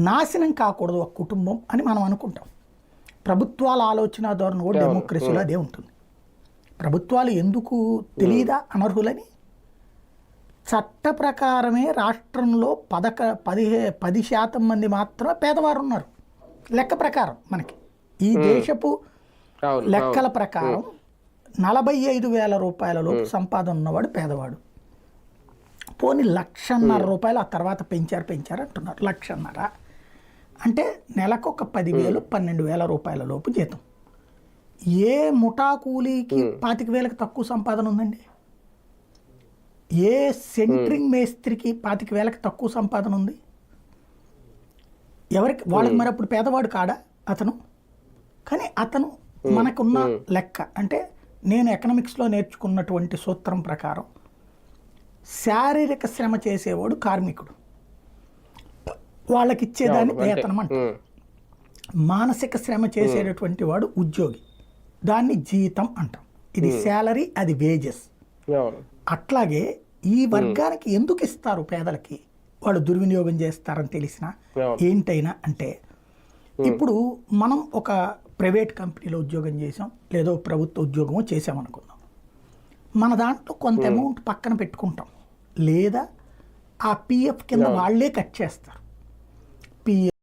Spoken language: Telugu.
నాశనం కాకూడదు ఒక కుటుంబం అని మనం అనుకుంటాం. ప్రభుత్వాల ఆలోచన ధోరణి కూడా డెమోక్రసీలో అదే ఉంటుంది. ప్రభుత్వాలు ఎందుకు తెలియదా అనర్హులని? చట్ట ప్రకారమే రాష్ట్రంలో 10% మంది మాత్రమే పేదవారు ఉన్నారు. లెక్క ప్రకారం మనకి ఈ దేశపు లెక్కల ప్రకారం 45,000 రూపాయల లోపు సంపాదన ఉన్నవాడు పేదవాడు. పోనీ 1,50,000 రూపాయలు ఆ తర్వాత పెంచారు అంటున్నారు. 1,50,000 అంటే నెలకు ఒక 10,000 12,000 రూపాయల లోపు జీతం. ఏ ముఠా కూలీకి 25,000కి తక్కువ సంపాదన ఉందండి? ఏ సెంట్రింగ్ మేస్త్రికి 25,000కి తక్కువ సంపాదన ఉంది? ఎవరికి వాళ్ళకి మరి అప్పుడు పేదవాడు కాడా అతను? కానీ అతను మనకున్న లెక్క అంటే నేను ఎకనామిక్స్లో నేర్చుకున్నటువంటి సూత్రం ప్రకారం శారీరక శ్రమ చేసేవాడు కార్మికుడు, వాళ్ళకి ఇచ్చేదాన్ని వేతనం అంటారు. మానసిక శ్రమ చేసేటటువంటి వాడు ఉద్యోగి, దాన్ని జీతం అంటాం. ఇది శాలరీ, అది వేజెస్. అట్లాగే ఈ వర్గానికి ఎందుకు ఇస్తారు పేదలకి? వాళ్ళు దుర్వినియోగం చేస్తారని తెలిసినా ఏంటైనా అంటే, ఇప్పుడు మనం ఒక ప్రైవేట్ కంపెనీలో ఉద్యోగం చేసాం, లేదో ప్రభుత్వ ఉద్యోగమో చేసామనుకుందాం. మన దాంట్లో కొంత అమౌంట్ పక్కన పెట్టుకుంటాం, లేదా ఆ పిఎఫ్ కింద వాళ్ళే కట్ చేస్తారు. పిఎఫ్